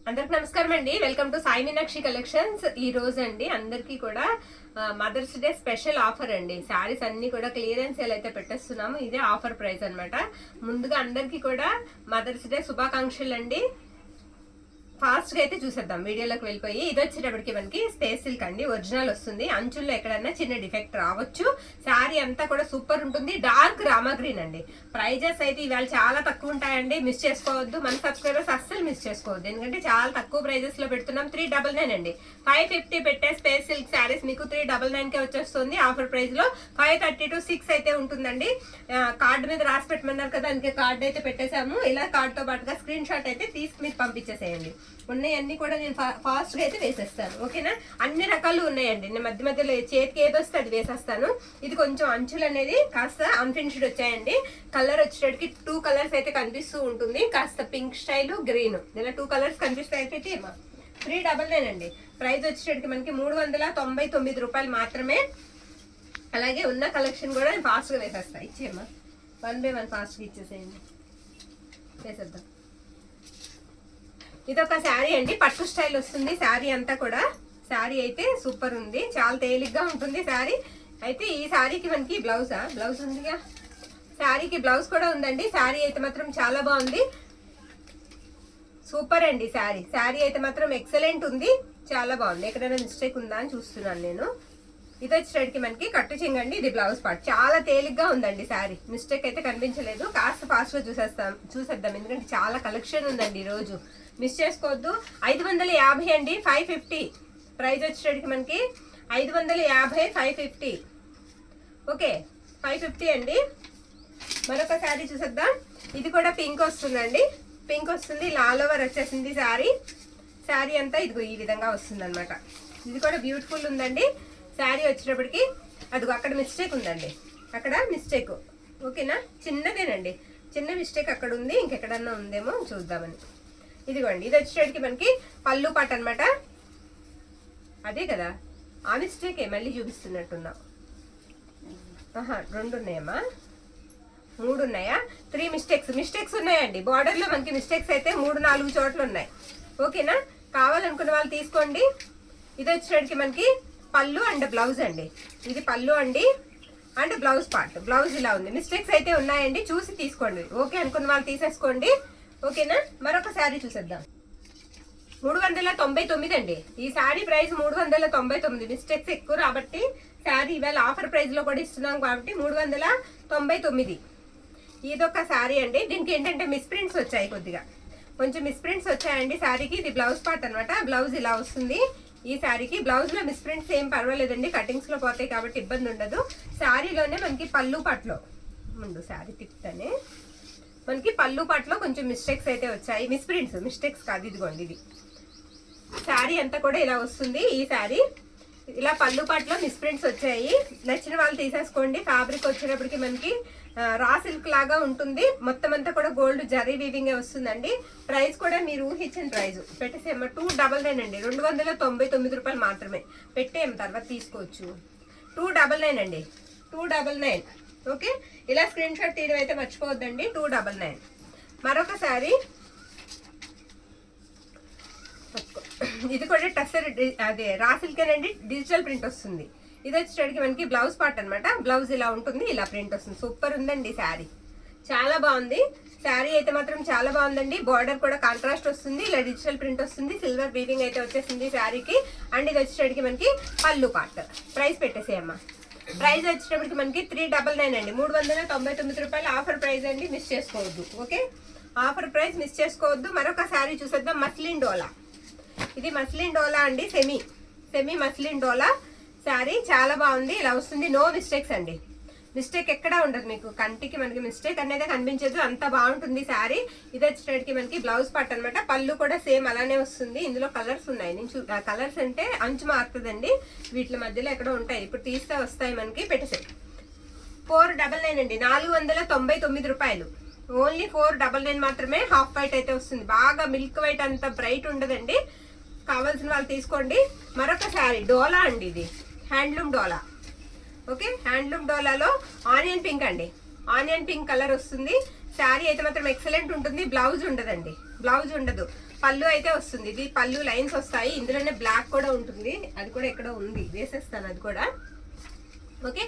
అందరికి నమస్కారం అండి. Welcome to Sai Meenakshi collections. ఈ రోజు అండి అందరికి కూడా మదర్స్ డే స్పెషల్ ఆఫర్ అండి. శారీస్ అన్ని కూడా క్లియరెన్స్ సేల్ అయితే పెట్టేస్తున్నాము. ఇదే ఆఫర్ ప్రైస్ అన్నమాట. ముందుగా అందరికి కూడా మదర్స్ డే శుభాకాంక్షలు అండి. ఫాస్ట్ గా అయితే చూసేద్దాం, వీడియోలోకి వెళ్ళిపోయి. ఇది వచ్చేటప్పటికి మనకి స్పేస్ సిల్క్ అండి, ఒరిజినల్ వస్తుంది. అంచుల్లో ఎక్కడన్నా చిన్న డిఫెక్ట్ రావచ్చు. శారీ అంతా కూడా సూపర్ ఉంటుంది. డార్క్ రామా గ్రీన్ అండి. ప్రైజెస్ అయితే ఇవాళ చాలా తక్కువ ఉంటాయండి, మిస్ చేసుకోవద్దు. మన సబ్స్క్రైబర్స్ అస్సలు మిస్ చేసుకోవద్దు, ఎందుకంటే చాలా తక్కువ ప్రైజెస్ లో పెడుతున్నాం. 399 అండి. 550 పెట్టే స్పేస్ సిల్క్ శారీస్ మీకు 399 కే వచ్చేస్తుంది. ఆఫర్ ప్రైస్ లో 530 to 6 అయితే ఉంటుందండి. కార్డు మీద రాసి పెట్టమన్నారు కదా, అందుకే కార్డు అయితే పెట్టేశాము. ఇలా కార్డు తో పాటుగా స్క్రీన్ షాట్ అయితే తీసి మీకు పంపించేసేయండి. ఉన్నాయన్నీ కూడా నేను ఫాస్ట్ గా అయితే వేసేస్తాను, ఓకేనా. అన్ని రకాలు ఉన్నాయండి. నేను మధ్య మధ్యలో చేతికి ఏది వస్తే అది వేసేస్తాను. ఇది కొంచెం అంచులు అనేది కాస్త అన్ఫినిష్డ్ వచ్చాయండి. కలర్ వచ్చేటప్పటికి 2 కలర్స్ అయితే కనిపిస్తూ ఉంటుంది. కాస్త పింక్ స్టైల్, గ్రీన్, ఇలా 2 కలర్స్ కనిపిస్తాయి. అయితే 399 అండి. ప్రైస్ వచ్చేటప్పటికి మనకి 399 రూపాయలు మాత్రమే. అలాగే ఉన్న కలెక్షన్ కూడా నేను ఫాస్ట్ గా వేసేస్తాను. ఇచ్చేయమ్మా, 1 by 1 ఫాస్ట్ గా ఇచ్చేసేయండి, వేసేద్దాం. ఇది ఒక శారీ అండి, పట్టు స్టైల్ వస్తుంది శారీ అంతా కూడా. శారీ అయితే సూపర్ ఉంది, చాలా తేలిగ్గా ఉంటుంది శారీ. అయితే ఈ శారీకి మనకి బ్లౌజ్ ఉందిగా, శారీకి బ్లౌజ్ కూడా ఉందండి. శారీ అయితే మాత్రం చాలా బాగుంది, సూపర్ అండి. శారీ అయితే మాత్రం ఎక్సలెంట్ ఉంది, చాలా బాగుంది. ఎక్కడైనా మిస్టేక్ ఉందా అని చూస్తున్నాను నేను. ఇది వచ్చేటికి మనకి కట్టు చెంగండి, ఇది బ్లౌజ్ పార్ట్. చాలా తేలిగ్గా ఉందండి శారీ, మిస్టేక్ అయితే కనిపించలేదు. కాస్త ఫాస్ట్ గా చూసేద్దాం, ఎందుకంటే చాలా కలెక్షన్ ఉందండి ఈ రోజు, మిస్ చేసుకోవద్దు. 550 అండి, 550 ప్రైస్ వచ్చేటికి మనకి 550, 550. ఓకే, 550 అండి. మరొక శారీ చూసేద్దాం. ఇది కూడా పింక్ వస్తుందండి, పింక్ వస్తుంది. ఇలా ఆల్ ఓవర్ వచ్చేసింది శారీ అంతా. ఇదిగో ఈ విధంగా వస్తుంది అనమాట. ఇది కూడా బ్యూటిఫుల్ ఉందండి. శారీ వచ్చేటప్పటికి అదిగో అక్కడ మిస్టేక్ ఉందండి, అక్కడ మిస్టేక్, ఓకేనా. చిన్నదేనండి, చిన్న మిస్టేక్ అక్కడ ఉంది, ఇంకెక్కడన్నా ఉందేమో చూద్దామని. ఇదిగోండి, ఇది వచ్చేటప్పటికి మనకి పళ్ళు పాట అనమాట. అదే కదా, ఆ మిస్టేకే మళ్ళీ చూపిస్తున్నట్టున్నావు. 2 ఉన్నాయమ్మా, 3 ఉన్నాయా? 3 మిస్టేక్స్ ఉన్నాయండి. బార్డర్ లో మనకి మిస్టేక్స్ అయితే 3-4 చోట్ల ఉన్నాయి, ఓకేనా. కావాలనుకున్న వాళ్ళు తీసుకోండి. ఇది వచ్చేటప్పటికి మనకి పళ్ళు అండ్ బ్లౌజ్ అండి. ఇది పళ్ళు అండి అండ్ బ్లౌజ్ పార్ట్. బ్లౌజ్ ఇలా ఉంది, మిస్టేక్స్ అయితే ఉన్నాయండి, చూసి తీసుకోండి. ఓకే అనుకున్న వాళ్ళు తీసేసుకోండి, ఓకేనా. మరొక శారీ చూసేద్దాం. 399 అండి. ఈ శారీ ప్రైస్ 399. మిస్టేక్స్ ఎక్కువ కాబట్టి శారీ ఇవాళ ఆఫర్ ప్రైస్ లో కూడా ఇస్తున్నాం కాబట్టి 399. ఇదొక శారీ అండి. దీనికి ఏంటంటే మిస్ప్రింట్స్ వచ్చాయి, కొంచెం మిస్ప్రింట్స్ వచ్చాయండి శారీకి. ఇది బ్లౌజ్ పార్ట్ అనమాట. బ్లౌజ్ ఇలా వస్తుంది. ఈ శారీకి బ్లౌజ్ లో మిస్ప్రింట్స్ ఏం పర్వాలేదండి, కటింగ్స్ లో పోతాయి కాబట్టి ఇబ్బంది ఉండదు. శారీలోనే మనకి పళ్ళు పాటలో ముందు శారీ తిప్పుతానే మనకి పళ్ళు పాటలో కొంచెం మిస్టేక్స్ అయితే వచ్చాయి. మిస్టేక్స్ కాదు, ఇదిగోండి. ఇది శారీ అంతా కూడా ఇలా వస్తుంది. ఈ శారీ ఇలా పళ్ళు పాటలో మిస్ప్రింట్స్ వచ్చాయి. నచ్చిన వాళ్ళు తీసేసుకోండి. ఫ్యాబ్రిక్ వచ్చేటప్పటికి మనకి రా సిల్క్ లాగా ఉంటుంది. మొత్తం అంతా కూడా గోల్డ్ జరీ వీవింగ్ వస్తుందండి. ప్రైస్ కూడా మీరు ఊహించిన ప్రైస్ పెట్టేసేమ్మ, 299 అండి. 299 రూపాయలు మాత్రమే. పెట్టేం తర్వాత తీసుకోవచ్చు. 299 అండి, 299. ఓకే, ఇలా స్క్రీన్ షాట్ తీయడం అయితే మర్చిపోవద్దండి. 299. మరొక శారీ, ఇది కూడా టస్సర్, అదే రా సిల్కేనండి, డిజిటల్ ప్రింట్ వస్తుంది. ఇది వచ్చేటికి మనకి బ్లౌజ్ పార్ట్ అనమాట. బ్లౌజ్ ఇలా ఉంటుంది, ఇలా ప్రింట్ వస్తుంది. సూపర్ ఉందండి శారీ, చాలా బాగుంది. శారీ అయితే మాత్రం చాలా బాగుందండి. బార్డర్ కూడా కాంట్రాస్ట్ వస్తుంది, ఇలా డిజిటల్ ప్రింట్ వస్తుంది. సిల్వర్ వీవింగ్ అయితే వచ్చేసింది శారీకి. అండ్ ఇది వచ్చేటికి మనకి పళ్ళు పార్ట్. ప్రైస్ పెట్టేసేయమ్మా. ప్రైస్ వచ్చేటప్పటికి మనకి 399 అండి. 399 రూపాయలు ఆఫర్ ప్రైస్ అండి, మిస్ చేసుకోవద్దు. ఓకే, ఆఫర్ ప్రైస్ మిస్ చేసుకోవద్దు. మరొక శారీ చూసేద్దాం. మస్లిన్ డోలా. ఇది మస్లిన్ డోలా అండి, సెమీ మస్లిన్ డోలా శారీ. చాలా బాగుంది, ఇలా వస్తుంది. నో మిస్టేక్స్ అండి, మిస్టేక్ ఎక్కడా ఉండదు. మీకు కంటికి మనకి మిస్టేక్ అనేది కనిపించదు, అంత బాగుంటుంది శారీ. ఇది వచ్చేటికి మనకి బ్లౌజ్ పార్ట్ అనమాట. పళ్ళు కూడా సేమ్ అలానే వస్తుంది. ఇందులో కలర్స్ ఉన్నాయి, నేను కలర్స్ అంటే అంచు మారుతుందండి, వీటి మధ్యలో ఎక్కడో ఉంటాయి. ఇప్పుడు తీస్తే వస్తాయి మనకి. పెట్టేసాయి. 499 అండి, 499 రూపాయలు. ఓన్లీ 499 మాత్రమే. హాఫ్ వైట్ అయితే వస్తుంది, బాగా మిల్క్ వైట్ అంత బ్రైట్ ఉండదండి. కావాల్సిన వాళ్ళు తీసుకోండి. మరొక శారీ డోలా అండి, ఇది హ్యాండ్లూమ్ డోలా. ఓకే, హ్యాండ్లూమ్ డోలాలో ఆనియన్ పింక్ అండి, ఆనియన్ పింక్ కలర్ వస్తుంది. శారీ అయితే మాత్రం ఎక్సలెంట్ ఉంటుంది. బ్లౌజ్ ఉండదండి, బ్లౌజ్ ఉండదు. పళ్ళు అయితే వస్తుంది, ఇది పళ్ళు లైన్స్ వస్తాయి. ఇందులోనే బ్లాక్ కూడా ఉంటుంది, అది కూడా ఎక్కడో ఉంది, వేసేస్తాను అది కూడా. ఓకే,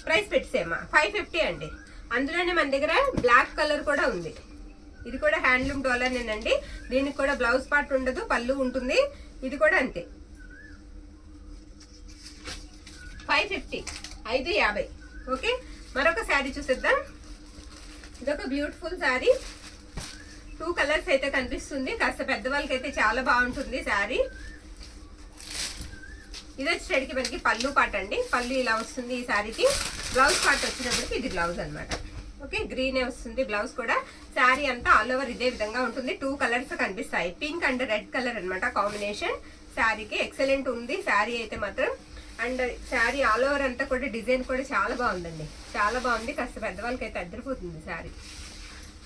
ప్రైస్ పెట్టేసేమ్మా 550 అండి. అందులోనే మన దగ్గర బ్లాక్ కలర్ కూడా ఉంది, ఇది కూడా హ్యాండ్లూమ్ డోలర్నేనండి. దీనికి కూడా బ్లౌజ్ పార్ట్ ఉండదు, పళ్ళు ఉంటుంది. ఇది కూడా అంతే 550, 550. ఓకే, మరొక శారీ చూసేద్దాం. ఇదొక బ్యూటిఫుల్ శారీ, 2 కలర్స్ అయితే కనిపిస్తుంది. కాస్త పెద్దవాళ్ళకి అయితే చాలా బాగుంటుంది శారీ. ఇది వచ్చేటికి మనకి పళ్ళు పాట అండి, పళ్ళు ఇలా వస్తుంది ఈ శారీకి. బ్లౌజ్ పార్ట్ వచ్చినప్పటికి ఇది బ్లౌజ్ అనమాట. ఓకే, గ్రీనే వస్తుంది బ్లౌజ్ కూడా. శారీ అంతా ఆల్ ఓవర్ ఇదే విధంగా ఉంటుంది. 2 కలర్స్ కనిపిస్తాయి, పింక్ అండ్ రెడ్ కలర్ అనమాట కాంబినేషన్. శారీకి ఎక్సలెంట్ ఉంది శారీ అయితే మాత్రం. అండ్ శారీ ఆల్ ఓవర్ అంతా కూడా డిజైన్ కూడా చాలా బాగుందండి, చాలా బాగుంది. కాస్త పెద్దవాళ్ళకి అయితే అద్దరిపోతుంది శారీ,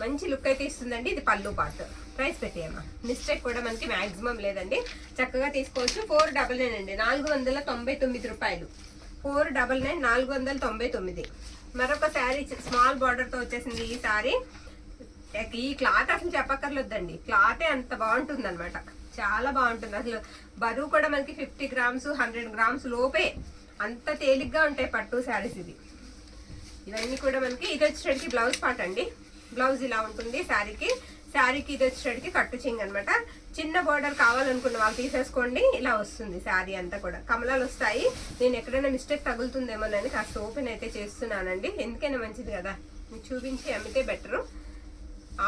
మంచి లుక్ అయితే ఇస్తుందండి. ఇది పళ్ళు పార్ట్. ప్రైస్ పెట్టేయమ్మా, మిస్టేక్ కూడా మనకి మాక్సిమం లేదండి, చక్కగా తీసుకోవచ్చు. 499 అండి, 499 రూపాయలు. 499, 499. మరొక శారీ స్మాల్ బార్డర్ తో వచ్చేసింది ఈ శారీ. ఈ క్లాత్ అసలు చెప్పక్కర్లేదండి, క్లాతే అంత బాగుంటుంది అనమాట, చాలా బాగుంటుంది. అసలు బరువు కూడా మనకి 50 గ్రామ్స్ 100 గ్రామ్స్ లోపే, అంత తేలిగ్గా ఉంటాయి పట్టు శారీస్. ఇవన్నీ కూడా మనకి. ఇది వచ్చేసరికి బ్లౌజ్ పార్ట్ అండి, బ్లౌజ్ ఇలా ఉంటుంది శారీకి. శారీకి ఇది వచ్చేసరికి కట్టు చింగ్ అనమాట. చిన్న బార్డర్ కావాలనుకున్న వాళ్ళు తీసేసుకోండి, ఇలా వస్తుంది శారీ అంతా కూడా. కమలాలు వస్తాయి. నేను ఎక్కడైనా మిస్టేక్ తగులుతుందేమోనని కాస్త ఓపెన్ అయితే చేస్తున్నానండి, ఎందుకైనా మంచిది కదా, మీకు చూపించి అమ్మితే బెటరు.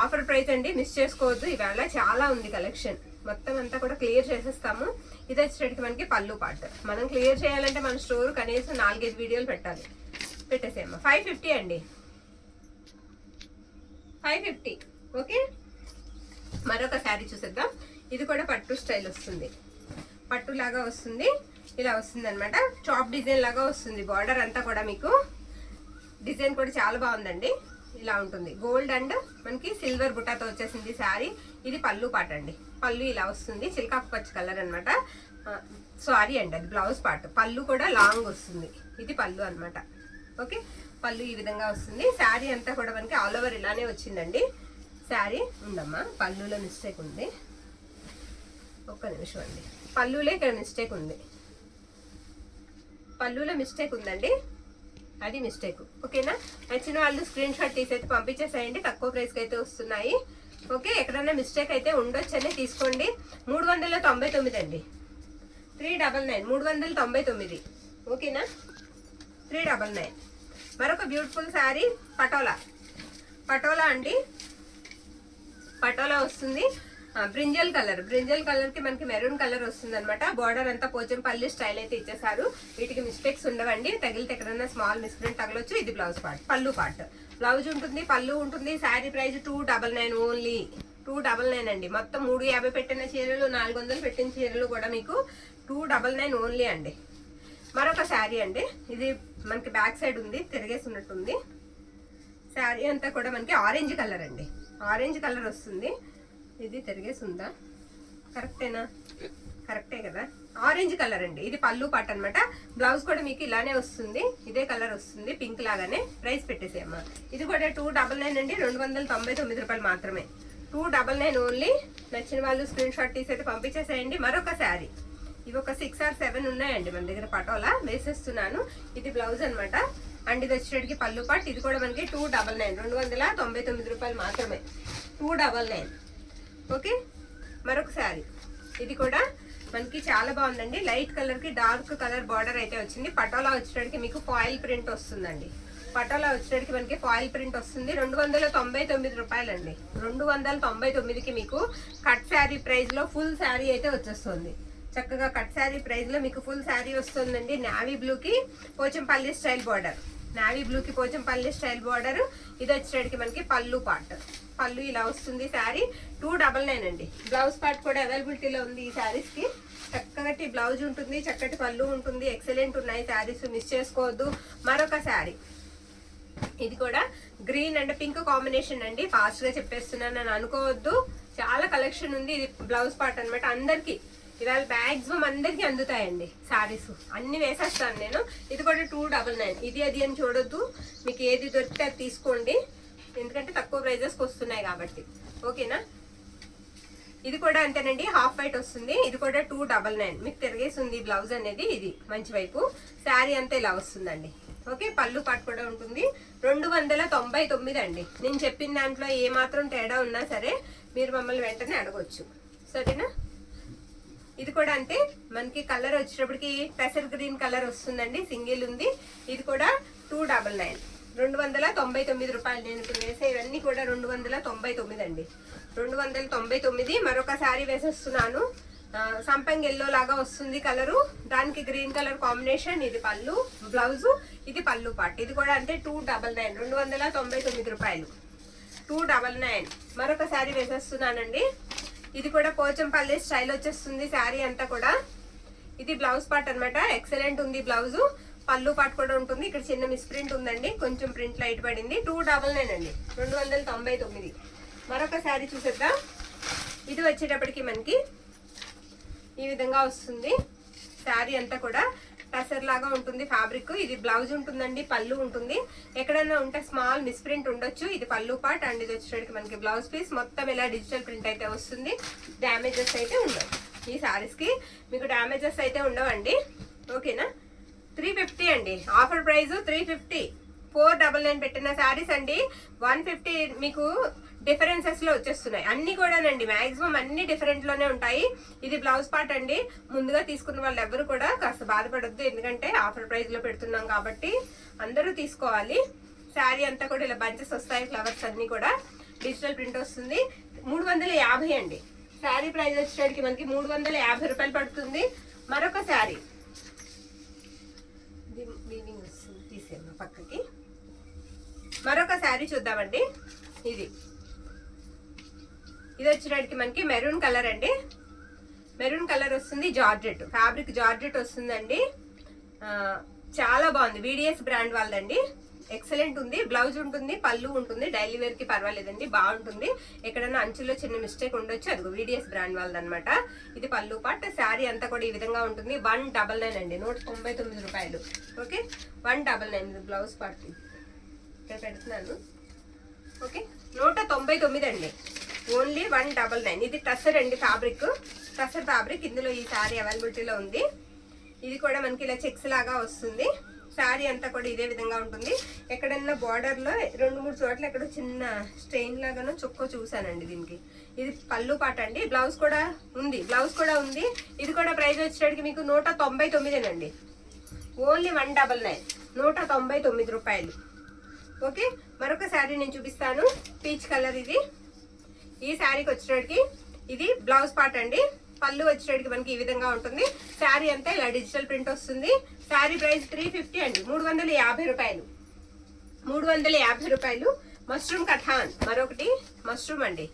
ఆఫర్ ప్రైస్ అండి, మిస్ చేసుకోవద్దు. ఇవాళ చాలా ఉంది కలెక్షన్, మొత్తం అంతా కూడా క్లియర్ చేసేస్తాము. ఇది వచ్చేసరికి మనకి పళ్ళు పార్ట్. మనం క్లియర్ చేయాలంటే మన స్టోర్ కనీసం 4-5 వీడియోలు పెట్టాలి. పెట్టేసేమ్మా 550 అండి, 550. ఓకే, మరొక శారీ చూసేద్దాం. ఇది కూడా పట్టు స్టైల్ వస్తుంది, పట్టు లాగా వస్తుంది, ఇలా వస్తుంది అనమాట. చాప్ డిజైన్ లాగా వస్తుంది. బార్డర్ అంతా కూడా మీకు డిజైన్ కూడా చాలా బాగుందండి, ఇలా ఉంటుంది. గోల్డ్ అండ్ మనకి సిల్వర్ బుట్టాతో వచ్చేసింది శారీ. ఇది పళ్ళు పాట అండి, పళ్ళు ఇలా వస్తుంది, చిల్కాకు పచ్చ కలర్ అనమాట. సారీ అండి, అది బ్లౌజ్ పార్ట్. పళ్ళు కూడా లాంగ్ వస్తుంది, ఇది పళ్ళు అనమాట. ఓకే, పళ్ళు ఈ విధంగా వస్తుంది. శారీ అంతా కూడా మనకి ఆల్ ఓవర్ ఇలానే వచ్చిందండి శారీ. ఉండమ్మా, పళ్ళులో మిస్టేక్ ఉంది, ఒక్క నిమిషం అండి. పళ్ళులో ఇక్కడ మిస్టేక్ ఉంది, పళ్ళులో మిస్టేక్ ఉందండి, అది మిస్టేక్. ఓకేనా, నచ్చిన వాళ్ళు స్క్రీన్ షాట్ తీసైతే పంపించేసేయండి, తక్కువ ప్రైస్కి అయితే వస్తున్నాయి. ఓకే, ఎక్కడైనా మిస్టేక్ అయితే ఉండొచ్చని తీసుకోండి. 399 అండి, 399, 399. ఓకేనా, 399. మరొక బ్యూటిఫుల్ శారీ పటోలా, పటోలా అండి, పటోలా వస్తుంది. బ్రింజల్ కలర్, బ్రింజల్ కలర్ కి మనకి మెరూన్ కలర్ వస్తుంది అనమాట. బార్డర్ అంతా పోచంపల్లి స్టైల్ అయితే ఇచ్చేసారు. వీటికి మిస్టేక్స్ ఉండవండి, తగిలితే ఎక్కడన్నా స్మాల్ మిస్ప్రింట్ తగలొచ్చు. ఇది బ్లౌజ్ పార్ట్, పళ్ళు పార్ట్. బ్లౌజ్ ఉంటుంది, పళ్ళు ఉంటుంది. శారీ ప్రైస్ 299 ఓన్లీ, 299 అండి. మొత్తం 350 పెట్టిన చీరలు, 400 పెట్టిన చీరలు కూడా మీకు 299 ఓన్లీ అండి. మరొక శారీ అండి, ఇది మనకి బ్యాక్ సైడ్ ఉంది, తిరిగేసి ఉన్నట్టుంది. శారీ అంతా కూడా మనకి ఆరెంజ్ కలర్ అండి, ఆరెంజ్ కలర్ వస్తుంది. ఇది తిరిగేసి ఉందా, కరెక్టేనా? కరెక్టే కదా, ఆరెంజ్ కలర్ అండి. ఇది పళ్ళు పాట అనమాట. బ్లౌజ్ కూడా మీకు ఇలానే వస్తుంది, ఇదే కలర్ వస్తుంది, పింక్ లాగానే. ప్రైస్ పెట్టేసేమ్మా. ఇది కూడా 299 అండి, 299 రూపాయలు మాత్రమే. 299 ఓన్లీ. నచ్చిన వాళ్ళు స్క్రీన్ షాట్ తీసి అయితే పంపించేసేయండి. మరొక శారీ, ఇవి ఒక 6 or 7 ఉన్నాయండి మన దగ్గర, పటోలా వేసేస్తున్నాను. ఇది బ్లౌజ్ అనమాట. అండ్ ఇది వచ్చేటికి పళ్ళు పాట్. ఇది కూడా మనకి 299, 299 రూపాయలు మాత్రమే, 299. ఓకే, మరొక శారీ, ఇది కూడా మనకి చాలా బాగుందండి. లైట్ కలర్ కి డార్క్ కలర్ బార్డర్ అయితే వచ్చింది. పటోలా వచ్చేటికి మీకు ఫాయిల్ ప్రింట్ వస్తుందండి. పటోలా వచ్చేటికి మనకి ఫాయిల్ ప్రింట్ వస్తుంది. 299 రూపాయలండి. 299కి మీకు కట్ శారీ ప్రైస్ లో ఫుల్ శారీ అయితే వచ్చేస్తుంది. చక్కగా కట్ శారీ ప్రైస్ లో మీకు ఫుల్ శారీ వస్తుందండి. నావీ బ్లూ కి Pochampally style border, navy blue కి పోచంపల్లి స్టైల్ బార్డర్. ఇది వచ్చేటికి మనకి పళ్ళు పార్ట్, పళ్ళు ఇలా వస్తుంది. శారీ 299 అండి. బ్లౌజ్ పార్ట్ కూడా అవైలబిలిటీలో ఉంది ఈ శారీస్ కి. చక్కటి బ్లౌజ్ ఉంటుంది, చక్కటి పళ్ళు ఉంటుంది. ఎక్సలెంట్ ఉన్నాయి శారీస్, మిస్ చేసుకోవద్దు. మరొక శారీ, ఇది కూడా గ్రీన్ అండ్ పింక్ కాంబినేషన్ అండి. ఫాస్ట్ గా చెప్పేస్తున్నాను అని అనుకోవద్దు, చాలా కలెక్షన్ ఉంది. ఇది బ్లౌజ్ పార్ట్ అనమాట. అందరికి ఇవాళ మ్యాక్సిమం అందరికి అందుతాయండి శారీస్, అన్ని వేసేస్తాను నేను. ఇది కూడా 299. ఇది అది అని చూడొద్దు, మీకు ఏది దొరికితే అది తీసుకోండి, ఎందుకంటే తక్కువ ప్రైజెస్కి వస్తున్నాయి కాబట్టి. ఓకేనా, ఇది కూడా అంతేనండి, హాఫ్ వైట్ వస్తుంది. ఇది కూడా 299. మీకు తిరిగేసి ఉంది బ్లౌజ్ అనేది. ఇది మంచి వైపు. శారీ అంతా ఇలా వస్తుందండి. ఓకే, పళ్ళు పాటు కూడా ఉంటుంది. 299 అండి. నేను చెప్పిన దాంట్లో ఏ మాత్రం తేడా ఉన్నా సరే మీరు మమ్మల్ని వెంటనే అడగొచ్చు, సరేనా. ఇది కూడా అంతే, మనకి కలర్ వచ్చేటప్పటికి పెసర్ గ్రీన్ కలర్ వస్తుందండి. సింగిల్ ఉంది. ఇది కూడా 299, 299 రూపాయలు. నేను ఇప్పుడు వేసే ఇవన్నీ కూడా 299 అండి. 299. మరొక శారీ వేసేస్తున్నాను. సంపంగి ఎల్లో లాగా వస్తుంది కలరు, దానికి గ్రీన్ కలర్ కాంబినేషన్. ఇది పళ్ళు, బ్లౌజు, ఇది పళ్ళు పార్ట్. ఇది కూడా అంతే 299, 299 రూపాయలు. 299. మరొక శారీ వేసేస్తున్నానండి. ఇది కూడా పోచంపల్లి స్టైల్ వచ్చేస్తుంది శారీ అంతా కూడా. ఇది బ్లౌజ్ పార్ట్ అనమాట. ఎక్సలెంట్ ఉంది బ్లౌజు. పళ్ళు పార్ట్ కూడా ఉంటుంది. ఇక్కడ చిన్న మిస్ ప్రింట్ ఉందండి, కొంచెం ప్రింట్ లైట్ పడింది. 299 అండి, 299. మరొక శారీ చూసేద్దాం. ఇది వచ్చేటప్పటికి మనకి ఈ విధంగా వస్తుంది. శారీ అంతా కూడా టసర్ లాగా ఉంటుంది ఫ్యాబ్రిక్. ఇది బ్లౌజ్ ఉంటుందండి, పళ్ళు ఉంటుంది. ఎక్కడైనా ఉంటే స్మాల్ మిస్ ప్రింట్ ఉండొచ్చు. ఇది పళ్ళు పార్ట్ అండ్ ఇది వచ్చేటప్పటికి మనకి బ్లౌజ్ పీస్. మొత్తం ఇలా డిజిటల్ ప్రింట్ అయితే వస్తుంది. డ్యామేజెస్ అయితే ఉండవు. ఈ శారీస్కి మీకు డ్యామేజెస్ అయితే ఉండవండి. ఓకేనా. 350 అండి, ఆఫర్ ప్రైస్ 350. 499 పెట్టిన శారీస్ అండి 150 మీకు డిఫరెన్సెస్ లో వచ్చేస్తున్నాయి. అన్ని కూడానండి, మాక్సిమం అన్ని డిఫరెంట్ లోనే ఉంటాయి. ఇది బ్లౌజ్ పార్ట్ అండి. ముందుగా తీసుకున్న వాళ్ళు ఎవరు కూడా కాస్త బాధపడొద్దు, ఎందుకంటే ఆఫర్ ప్రైస్ లో పెడుతున్నాం కాబట్టి అందరూ తీసుకోవాలి. శారీ అంతా కూడా ఇలా బంచెస్ వస్తాయి, ఫ్లవర్స్ అన్ని కూడా. డిజిటల్ ప్రింట్ వస్తుంది. 350 అండి. శారీ ప్రైస్ వచ్చేసరికి మనకి 350 రూపాయలు పడుతుంది. మరొక శారీ తీసేమ్మా పక్కకి. మరొక శారీ చూద్దామండి. ఇది వచ్చేటప్పటికి మనకి మెరూన్ కలర్ అండి. మెరూన్ కలర్ వస్తుంది. జార్జెట్ ఫ్యాబ్రిక్, జార్జెట్ వస్తుందండి. చాలా బాగుంది. VDS బ్రాండ్ వాళ్ళదండి. ఎక్సలెంట్ ఉంది. బ్లౌజ్ ఉంటుంది, పళ్ళు ఉంటుంది. డైలీ వేర్ కి పర్వాలేదండి, బాగుంటుంది. ఎక్కడైనా అంచుల్లో చిన్న మిస్టేక్ ఉండొచ్చు, అదిగో VDS బ్రాండ్ వాళ్ళదనమాట. ఇది పళ్ళు పార్ట్. శారీ అంతా కూడా ఈ విధంగా ఉంటుంది. 199 అండి, 199 రూపాయలు. ఓకే, 199. బ్లౌజ్ పార్ట్ ఇక్కడ పెడుతున్నాను. ఓకే, 199 అండి, ఓన్లీ 199. ఇది టసర్ అండి ఫ్యాబ్రిక్, టసర్ ఫ్యాబ్రిక్. ఇందులో ఈ శారీ అవైలబిలిటీలో ఉంది. ఇది కూడా మనకి ఇలా చెక్స్ లాగా వస్తుంది. శారీ అంతా కూడా ఇదే విధంగా ఉంటుంది. ఎక్కడన్నా బార్డర్ లో 2-3 చోట్ల ఎక్కడ చిన్న స్ట్రెయిన్ లాగానో చుక్కో చూసానండి దీనికి. ఇది పళ్ళు పాట అండి. బ్లౌజ్ కూడా ఉంది, ఇది కూడా ప్రైస్ వచ్చేటికి మీకు 199 అండి, ఓన్లీ 199, 199 రూపాయలు. ఓకే, మరొక శారీ నేను చూపిస్తాను. పీచ్ కలర్ ఇది. ఈ శారీకి వచ్చేటికి ఇది బ్లౌజ్ పార్ట్ అండి. పళ్ళు వచ్చేటికి మనకి ఈ విధంగా ఉంటుంది. శారీ అంతా ఇలా డిజిటల్ ప్రింట్ వస్తుంది. శారీ ప్రైస్ 350 అండి, 350 రూపాయలు, 350 రూపాయలు. మష్రూమ్ కథాన్, మరొకటి మష్రూమ్ అండి.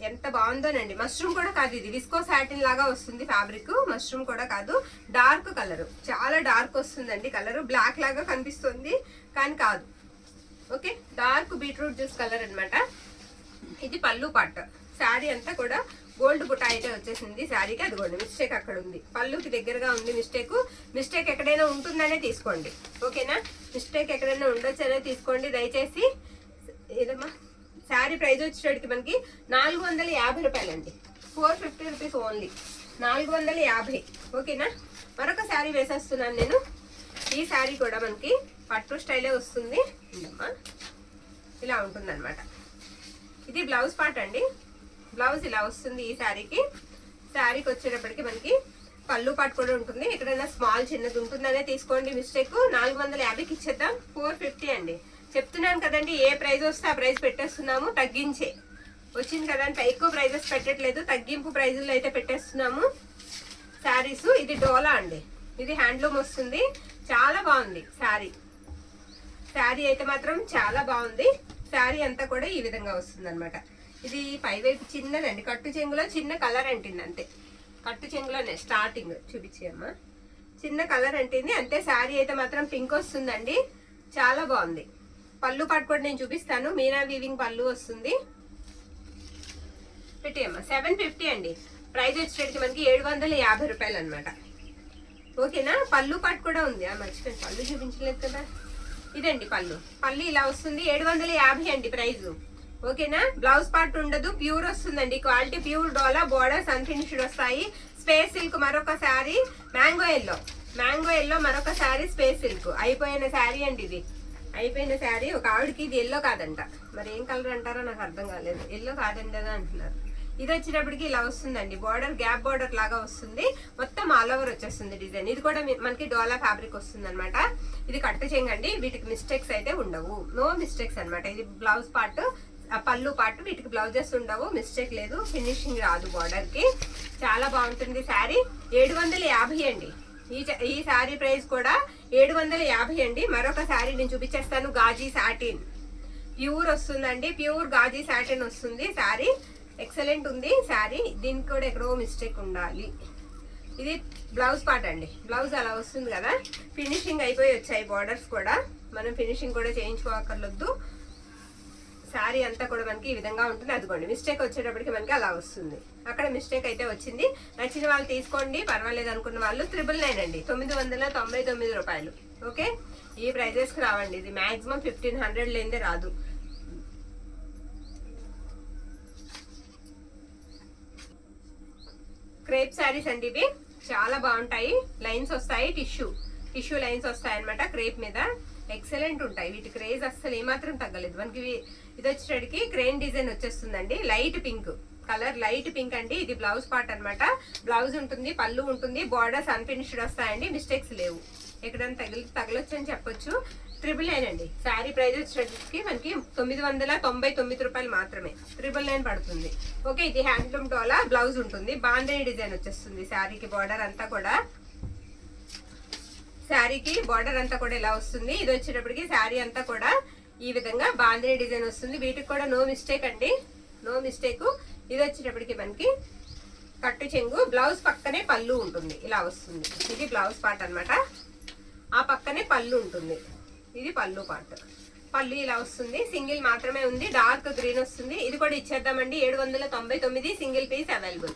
ఎంత బాగుందోనండి. మష్రూమ్ కూడా కాదు, ఇది విస్కో సాటిన్ లాగా వస్తుంది ఫ్యాబ్రిక్. మష్రూమ్ కూడా కాదు, డార్క్ కలర్, చాలా డార్క్ వస్తుందండి కలర్. బ్లాక్ లాగా కనిపిస్తుంది కానీ కాదు. Okay, dark beetroot juice colour అనమాట. ఇది పళ్ళు పార్ట్. శారీ అంతా కూడా గోల్డ్ బుట్ట అయితే వచ్చేసింది శారీకి. అదిగోండి మిస్టేక్ అక్కడ ఉంది, పళ్ళుకి దగ్గరగా ఉంది మిస్టేక్ ఎక్కడైనా ఉంటుందనే తీసుకోండి. ఓకేనా, మిస్టేక్ ఎక్కడైనా ఉండొచ్చనే తీసుకోండి దయచేసి. ఏదమ్మా, శారీ ప్రైస్ వచ్చేటికి మనకి 450 రూపాయలండి, 450 రూపీస్ ఓన్లీ, 450. ఓకేనా, మరొక శారీ వేసేస్తున్నాను నేను. ఈ శారీ కూడా మనకి పట్టు స్టైలే వస్తుంది. ఇలా ఉంటుంది అనమాట. ఇది బ్లౌజ్ పార్ట్ అండి. బ్లౌజ్ ఇలా వస్తుంది ఈ శారీకి. శారీకి వచ్చేటప్పటికి మనకి పళ్ళు పాటు కూడా ఉంటుంది. ఎక్కడైనా స్మాల్ చిన్నది ఉంటుందనే తీసుకోండి మిస్టేక్. 450కి ఇచ్చేద్దాం, 450 అండి. చెప్తున్నాను కదండి, ఏ ప్రైస్ వస్తే ఆ ప్రైస్ పెట్టేస్తున్నాము, తగ్గించే వచ్చింది కదా అంటే ఎక్కువ ప్రైజెస్ పెట్టట్లేదు, తగ్గింపు ప్రైజుల్లో అయితే పెట్టేస్తున్నాము శారీస్. ఇది డోలా అండి, ఇది హ్యాండ్లూమ్ వస్తుంది. చాలా బాగుంది శారీ. శారీ అయితే మాత్రం చాలా బాగుంది. శారీ అంతా కూడా ఈ విధంగా వస్తుంది అనమాట. ఇది పైవైపు చిన్నదండి, కట్టు చెంగులో చిన్న కలర్ అంటింది అంతే. కట్టు చెంగులోనే స్టార్టింగ్ చూపించేయమ్మా, చిన్న కలర్ అంటింది అంతే. శారీ అయితే మాత్రం పింక్ వస్తుందండి, చాలా బాగుంది. పళ్ళు పాటు కూడా నేను చూపిస్తాను. మీనా వీవింగ్ పళ్ళు వస్తుంది. పెట్టేయమ్మా, 750 అండి. ప్రైస్ వచ్చేటికి మనకి 750 రూపాయలు అనమాట. ఓకేనా, పళ్ళు పాటు కూడా ఉంది. మర్చిపోయింది, పళ్ళు చూపించలేదు కదా. ఇదండి పళ్ళు ఇలా వస్తుంది. 750 అండి ప్రైజు. ఓకేనా. బ్లౌజ్ పార్ట్ ఉండదు, ప్యూర్ వస్తుందండి క్వాలిటీ, ప్యూర్ డోలా, బోర్డర్స్ అన్ఫినిష్డ్ వస్తాయి. స్పేస్ సిల్క్ మరొక శారీ, మ్యాంగో ఎల్లో మరొక శారీ, స్పేస్ సిల్క్. అయిపోయిన శారీ అండి ఇది, అయిపోయిన శారీ. ఒక ఆవిడకి ఇది ఎల్లో కాదంట, మరి ఏం కలర్ అంటారో నాకు అర్థం కాలేదు. ఎల్లో కాదండి అని అంటున్నారు. ఇది వచ్చేటప్పటికి ఇలా వస్తుందండి, బార్డర్ గ్యాప్ బార్డర్ లాగా వస్తుంది, మొత్తం ఆల్ ఓవర్ వచ్చేస్తుంది డిజైన్. ఇది కూడా మనకి డోలా ఫ్యాబ్రిక్ వస్తుంది అనమాట. ఇది కట్టు చెంగండి, వీటికి మిస్టేక్స్ అయితే ఉండవు, నో మిస్టేక్స్ అనమాట. ఇది బ్లౌజ్ పార్ట్, పళ్ళు పార్ట్, వీటికి బ్లౌజెస్ ఉండవు, మిస్టేక్ లేదు, ఫినిషింగ్ రాదు బార్డర్ కి. చాలా బాగుంటుంది శారీ. 750 అండి ఈ శారీ ప్రైస్ కూడా 750 అండి. మరొక శారీ నేను చూపించేస్తాను, గాజీ సాటిన్ ప్యూర్ వస్తుందండి, ప్యూర్ గాజీ సాటిన్ వస్తుంది శారీ. ఎక్సలెంట్ ఉంది శారీ, దీనికి కూడా ఎక్కడో మిస్టేక్ ఉండాలి. ఇది బ్లౌజ్ పార్ట్ అండి, బ్లౌజ్ అలా వస్తుంది కదా, ఫినిషింగ్ అయిపోయి వచ్చాయి బార్డర్స్ కూడా, మనం ఫినిషింగ్ కూడా చేయించుకోకర్లొద్దు. శారీ అంతా కూడా మనకి ఈ విధంగా ఉంటుంది. అదిగోండి మిస్టేక్ వచ్చేటప్పటికి మనకి అలా వస్తుంది, అక్కడ మిస్టేక్ అయితే వచ్చింది. నచ్చిన వాళ్ళు తీసుకోండి, పర్వాలేదు అనుకున్న వాళ్ళు 999 అండి, 999 రూపాయలు. ఓకే, ఈ ప్రైజెస్కి రావండి, ఇది మాక్సిమం 1500 లేదే రాదు. క్రేప్ శారీస్ అండి ఇవి, చాలా బాగుంటాయి. లైన్స్ వస్తాయి, టిష్యూ లైన్స్ వస్తాయి అనమాట క్రేప్ మీద, ఎక్సలెంట్ ఉంటాయి. వీటి క్రేజ్ అస్సలు ఏమాత్రం తగ్గలేదు మనకి. ఇది వచ్చేటికి క్రేన్ డిజైన్ వచ్చేస్తుందండి, light pink colour, light pink అండి. ఇది బ్లౌజ్ పార్ట్ అనమాట, బ్లౌజ్ ఉంటుంది, పళ్ళు ఉంటుంది, బార్డర్స్ అన్ఫినిష్డ్ వస్తాయండి, మిస్టేక్స్ లేవు. ఎక్కడైనా తగలొచ్చు అని చెప్పొచ్చు. 999 అండి శారీ ప్రైస్ వచ్చేటికి మనకి 999 రూపాయలు మాత్రమే, 999 పడుతుంది. ఓకే, ఇది హ్యాండ్లూమ్ డోలా, బ్లౌజ్ ఉంటుంది, బాంధనీ డిజైన్ వచ్చేస్తుంది శారీకి. బార్డర్ అంతా కూడా శారీకి బార్డర్ అంతా కూడా ఇలా వస్తుంది. ఇది వచ్చేటప్పటికి శారీ అంతా కూడా ఈ విధంగా బాంధనీ డిజైన్ వస్తుంది. వీటికి కూడా నో మిస్టేక్ అండి, నో మిస్టేక్. ఇది వచ్చేటప్పటికి మనకి కట్టు చెంగు, బ్లౌజ్ పక్కనే పళ్ళు ఉంటుంది, ఇలా వస్తుంది. ఇది బ్లౌజ్ పార్ట్ అనమాట, ఆ పక్కనే పళ్ళు ఉంటుంది, ఇది పళ్ళు పార్ట్. పళ్ళు ఇలా వస్తుంది, సింగిల్ మాత్రమే ఉంది, డార్క్ గ్రీన్ వస్తుంది. ఇది కూడా ఇచ్చేద్దామండి 799, single piece available.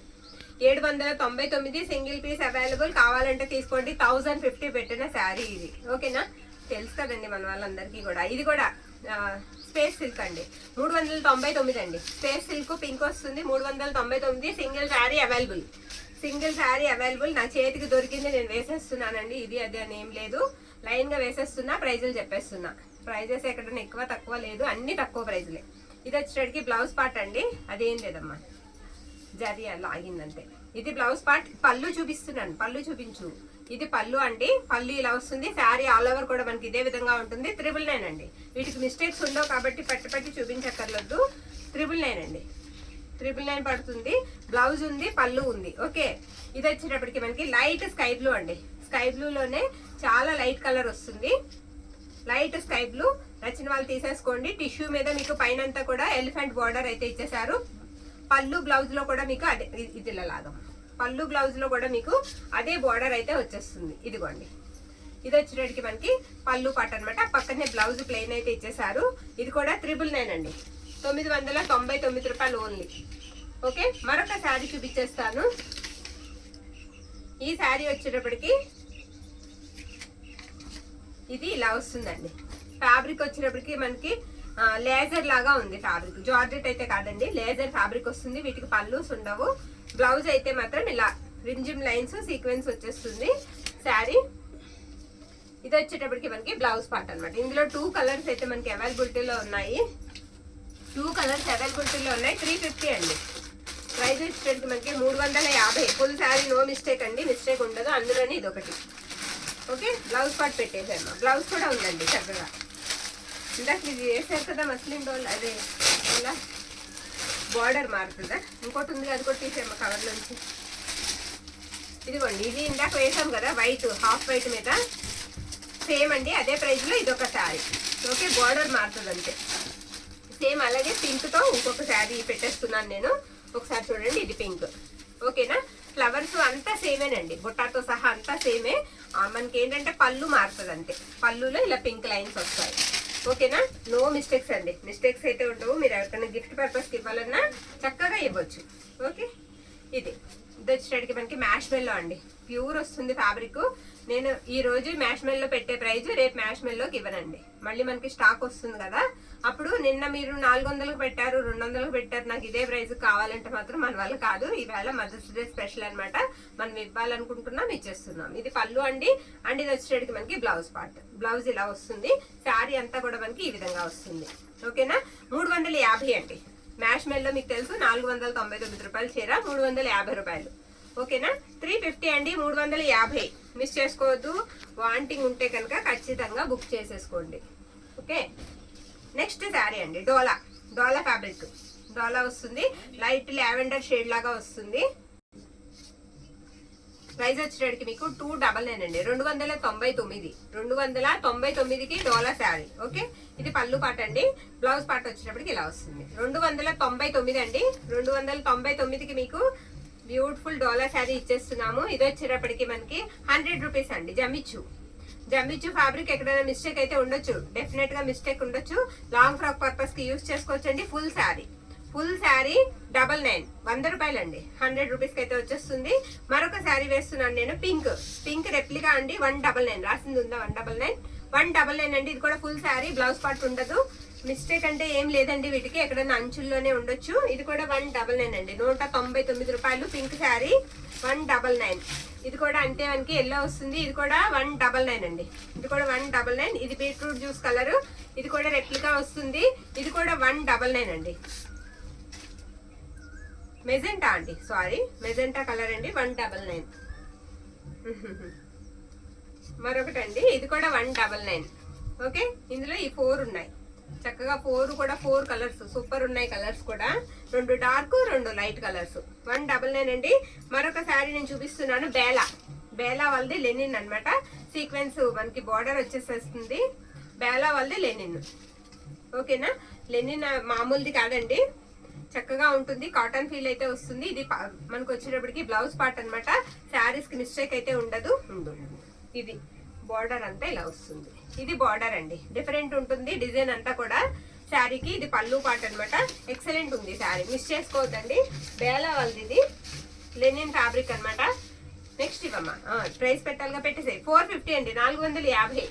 799 single piece available. కావాలంటే తీసుకోండి. 1050 పెట్టిన శారీ ఇది, ఓకేనా. తెలుసు కదండి మన వాళ్ళందరికీ కూడా. ఇది కూడా స్పేస్ సిల్క్ అండి, 399 అండి. స్పేస్ సిల్క్ పింక్ వస్తుంది, 399. Single sari available, single sari available. నా చేతికి దొరికింది నేను వేసేస్తున్నానండి, ఇది అది అని ఏం లేదు, లైన్ గా వేసేస్తున్నా, ప్రైజులు చెప్పేస్తున్నా. ప్రైజెస్ ఎక్కడైనా ఎక్కువ తక్కువ లేదు, అన్ని తక్కువ ప్రైజులే. ఇది వచ్చేటికి బ్లౌజ్ పార్ట్ అండి, అదేం లేదమ్మా, జరీ అలా ఆగిందంతే. ఇది బ్లౌజ్ పార్ట్, పళ్ళు చూపిస్తున్నాను, పళ్ళు చూపించు. ఇది పళ్ళు అండి, పళ్ళు ఇలా వస్తుంది. శారీ ఆల్ ఓవర్ కూడా మనకి ఇదే విధంగా ఉంటుంది. 999 అండి. వీటికి మిస్టేక్స్ ఉండవు కాబట్టి పట్టి చూపించక్కర్లేదు. 999 అండి, 999 పడుతుంది. బ్లౌజ్ ఉంది, పళ్ళు ఉంది. ఓకే, ఇది వచ్చేటప్పటికి మనకి లైట్ స్కై బ్లూ అండి, స్కై బ్లూలోనే చాలా లైట్ కలర్ వస్తుంది, లైట్ స్కై బ్లూ. నచ్చిన వాళ్ళు తీసేసుకోండి. టిష్యూ మీద మీకు పైన అంతా కూడా ఎలిఫెంట్ బార్డర్ అయితే ఇచ్చేసారు. పళ్ళు బ్లౌజ్ లో కూడా మీకు అదే, ఇది లాగా పళ్ళు బ్లౌజ్ లో కూడా మీకు అదే బార్డర్ అయితే వచ్చేస్తుంది. ఇదిగోండి, ఇది వచ్చేటికి మనకి పళ్ళు పాట అనమాట, పక్కనే బ్లౌజ్ ప్లెయిన్ అయితే ఇచ్చేసారు. ఇది కూడా 999 అండి, 999 రూపాయలు ఓన్లీ. ఓకే, మరొక శారీ చూపించేస్తాను. ఈ శారీ వచ్చేటప్పటికి ఇది ఇలా వస్తుందండి. ఫ్యాబ్రిక్ వచ్చేటప్పటికి మనకి లేజర్ లాగా ఉంది ఫ్యాబ్రిక్, జార్జెట్ అయితే కాదండి, లేజర్ ఫ్యాబ్రిక్ వస్తుంది. వీటికి పళ్ళుస్ ఉండవు. బ్లౌజ్ అయితే మాత్రం ఇలా రింజిమ్ లైన్స్ సీక్వెన్స్ వచ్చేస్తుంది శారీ. ఇది వచ్చేటప్పటికి మనకి బ్లౌజ్ పార్ట్ అనమాట. ఇందులో 2 కలర్స్ అయితే మనకి అవైలబిలిటీలో ఉన్నాయి, 2 కలర్స్ అవైలబిలిటీలో ఉన్నాయి. 350 అండి ప్రైస్ వచ్చేటప్పటికి మనకి 350. ఫుల్ శారీ నో మిస్టేక్ అండి, మిస్టేక్ ఉండదు. అందులోనే ఇది ఒకటి. ఓకే, బ్లౌజ్ పార్ట్ పెట్టేసాను. బ్లౌజ్ కూడా ఉందండి చక్కగా. ఇందాక ఇది వేసారు కదా మస్లిన్ డోల్, అదే ఇలా బార్డర్ మారుతుందా. ఇంకోటి ఉంది, అది కూడా తీసేమో కవర్ నుంచి. ఇదిగోండి, ఇది ఇందాక వేసాం కదా వైట్, హాఫ్ వైట్ మీద సేమ్ అండి, అదే ప్రైస్ లో ఇది ఒక శారీ. ఓకే, బార్డర్ మారుతుంది అంతే. సేమ్ అలాగే పింక్ తో ఇంకొక శారీ పెట్టేస్తున్నాను నేను, ఒకసారి చూడండి. ఇది పింక్, ఓకేనా. ఫ్లవర్స్ అంతా సేమేనండి, బుట్టాతో సహా అంతా సేమే. మనకి ఏంటంటే పళ్ళు మారుతుంది అంతే, పళ్ళులో ఇలా పింక్ లైన్స్ వస్తాయి. ఓకేనా, నో మిస్టేక్స్ అండి, మిస్టేక్స్ అయితే ఉండవు. మీరు ఎవరికైనా గిఫ్ట్ పర్పస్కి ఇవ్వాలన్నా చక్కగా ఇవ్వచ్చు. ఓకే, ఇది వచ్చేటికి మనకి మ్యాష్ మెల్లో అండి, ప్యూర్ వస్తుంది ఫ్యాబ్రిక్. నేను ఈ రోజు మ్యాష్ మెల్లో పెట్టే ప్రైజ్ రేపు మ్యాష్ మెల్లోకి ఇవ్వనండి, మళ్ళీ మనకి స్టాక్ వస్తుంది కదా, అప్పుడు నిన్న మీరు 400కు పెట్టారు, 200కు పెట్టారు, నాకు ఇదే ప్రైస్ కావాలంటే మాత్రం మన వల్ల కాదు. ఈవేళ మదర్స్ డే స్పెషల్ అనమాట, మనం ఇవ్వాలనుకుంటున్నాం, ఇచ్చేస్తున్నాం. ఇది పళ్ళు అండి. అండ్ ఇది వచ్చేటికి మనకి బ్లౌజ్ పార్ట్. బ్లౌజ్ ఇలా వస్తుంది. శారీ అంతా కూడా మనకి ఈ విధంగా వస్తుంది. ఓకేనా. 350 అండి. మ్యాష్ మెల్లో మీకు తెలుసు 499 రూపాయలు చీర, 350 రూపాయలు. ఓకేనా. 350 అండి, 350. మిస్ చేసుకోవద్దు. వాంటింగ్ ఉంటే కనుక ఖచ్చితంగా బుక్ చేసేసుకోండి. ఓకే. నెక్స్ట్ శారీ అండి, డోలా ఫ్యాబ్రిక్. డోలా వస్తుంది, లైట్ లావెండర్ షేడ్ లాగా వస్తుంది. ప్రైస్ వచ్చేటికి మీకు 299 అండి, 299. 299కి డోలా శారీ. ఓకే. ఇది పళ్ళు పాట అండి. బ్లౌజ్ పాట వచ్చేటప్పటికి ఇలా వస్తుంది. 299 అండి. 299కి మీకు బ్యూటిఫుల్ డోలా శారీ ఇచ్చేస్తున్నాము. ఇది వచ్చేటప్పటికి మనకి 100 రూపీస్ అండి. జమ్మిచ్చు ఫ్యాబ్రిక్ ఎక్కడైనా మిస్టేక్ అయితే ఉండొచ్చు, డెఫినెట్ గా మిస్టేక్ ఉండొచ్చు. లాంగ్ ఫ్రాక్ పర్పస్ కి యూజ్ చేసుకోవచ్చండి. ఫుల్ శారీ 99, 100 రూపాయలు అండి. 100 రూపీస్ కి అయితే వచ్చేస్తుంది. మరొక శారీ వేస్తున్నాను నేను, పింక్ రెప్లికా అండి. 199 రాసింది ఉందా, 199 అండి. ఇది కూడా ఫుల్ శారీ, బ్లౌజ్ పార్ట్ ఉండదు. మిస్టేక్ అంటే ఏం లేదండి, వీటికి ఎక్కడైనా అంచుల్లోనే ఉండొచ్చు. ఇది కూడా 199 అండి, 199 రూపాయలు. పింక్ శారీ 199. ఇది కూడా అంతే మనకి ఎల్లో వస్తుంది. ఇది కూడా 199 అండి. ఇది కూడా 199. ఇది బీట్రూట్ జ్యూస్ కలర్. ఇది కూడా రెప్లికా వస్తుంది. ఇది కూడా 199 అండి. మెజెంటా అండి, సారీ, మెజెంటా కలర్ అండి, 199. మరొకటండి, ఇది కూడా 199. ఓకే. ఇందులో ఈ 4 ఉన్నాయి చక్కగా. 4 కలర్స్ సూపర్ ఉన్నాయి. కలర్స్ కూడా 2 డార్క్, 2 లైట్ కలర్స్. 199 అండి. మరొక శారీ నేను చూపిస్తున్నాను, బేలా వాళ్ళది లెనిన్ అనమాట. సీక్వెన్స్ మనకి బార్డర్ వచ్చేసేస్తుంది. బేలా వాళ్ళది లెనిన్. ఓకేనా. లెనిన్ మామూలుది కాదండి, చక్కగా ఉంటుంది. కాటన్ ఫీల్ అయితే వస్తుంది. ఇది మనకు వచ్చేటప్పటికి బ్లౌజ్ పార్ట్ అనమాట. శారీస్ కి మిస్టేక్ అయితే ఉండదు. ఇది బార్డర్ అంతా ఇలా వస్తుంది. ఇది బార్డర్ అండి, డిఫరెంట్ ఉంటుంది డిజైన్ అంతా కూడా శారీకి. ఇది పళ్ళు పార్ట్ అనమాట. ఎక్సలెంట్ ఉంది శారీ, మిస్ చేసుకోవద్దండి. బేలా వాళ్ళది ఇది లెనిన్ ఫ్యాబ్రిక్ అనమాట. నెక్స్ట్ ఇవ్వమ్మా, ప్రైస్ పెట్టాలిగా, పెట్టేసాయి. 450 అండి, 450.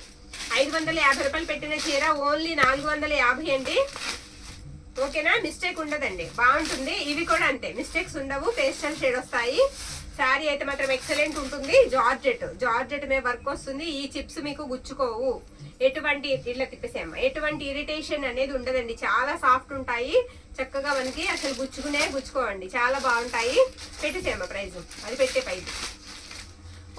550 రూపాయలు పెట్టిన చీర ఓన్లీ 450 అండి. ఓకేనా. మిస్టేక్ ఉండదండి, బాగుంటుంది. ఇవి కూడా అంతే, మిస్టేక్స్ ఉండవు, పేస్టల్ షేడ్ వస్తాయి. శారీ అయితే మాత్రం ఎక్సలెంట్ ఉంటుంది. జార్జెట్ మీద వర్క్ వస్తుంది. ఈ చిప్స్ మీకు గుచ్చుకోవు, ఎటువంటి ఇట్లా తిప్పేసేమ్మా, ఎటువంటి ఇరిటేషన్ అనేది ఉండదండి. చాలా సాఫ్ట్ ఉంటాయి. చక్కగా మనకి అసలు గుచ్చుకోవండి, చాలా బాగుంటాయి. పెట్టేసేమ్మా ప్రైజ్, అది పెట్టే ప్రైజ్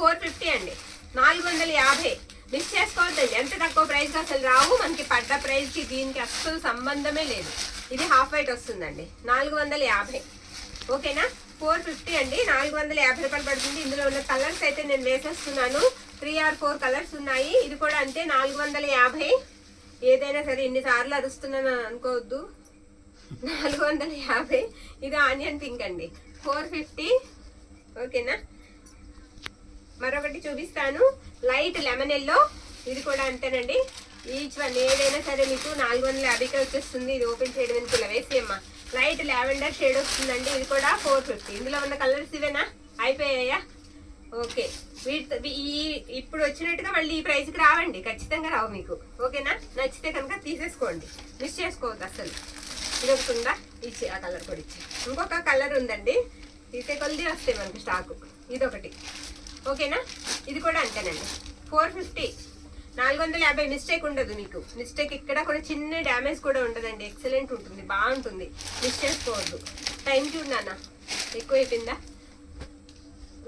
450 అండి, 450. మిస్ చేసుకోవద్దండి, ఎంత తక్కువ ప్రైస్ అసలు రావు. మనకి పడ్డ ప్రైస్ కి దీనికి అస్సలు సంబంధమే లేదు. ఇది హాఫ్ వైట్ వస్తుందండి, 450. ఓకేనా. 450 అండి, 450 రూపాయలు పడుతుంది. ఇందులో ఉన్న కలర్స్ అయితే నేను వేసేస్తున్నాను. 3 or 4 కలర్స్ ఉన్నాయి. ఇది కూడా అంతే 450. ఏదైనా సరే ఇన్నిసార్లు అరుస్తున్నాను అనుకోవద్దు. 450. ఇది ఆనియన్ పింక్ అండి, 450. ఓకేనా. మరొకటి చూపిస్తాను, లైట్ లెమన్ ఎల్లో. ఇది కూడా అంతేనండి. ఈచ్ వన్ ఏదైనా సరే మీకు 450కి వచ్చేస్తుంది. ఇది ఓపెన్ చేయడం ఎందుకు, ఇలా వేసేయమ్మా. లైట్ లావెండర్ షేడ్ వస్తుందండి. ఇది కూడా 450. ఇందులో ఉన్న కలర్స్ ఇవేనా, అయిపోయాయా? ఓకే. ఇప్పుడు వచ్చినట్టుగా మళ్ళీ ఈ ప్రైస్కి రావండి, ఖచ్చితంగా రావు మీకు. ఓకేనా. నచ్చితే కనుక తీసేసుకోండి, మిస్ చేసుకోవద్దు అసలు. ఇది ఒకటి ఉందా, ఇచ్చి ఆ కలర్ కూడా ఇచ్చి. ఇంకొక కలర్ ఉందండి, తీసే కొద్ది వస్తాయి మనకి స్టాకు. ఇది ఒకటి. ఓకేనా. ఇది కూడా అంతేనండి, 450. 450. మిస్టేక్ ఉండదు మీకు, మిస్టేక్ ఇక్కడ కూడా చిన్న డ్యామేజ్ కూడా ఉండదండి. ఎక్సలెంట్ ఉంటుంది, బాగుంటుంది, మిస్ చేసుకోవద్దు. టైం చూడన్నా ఎక్కువ అయిపోయిందా,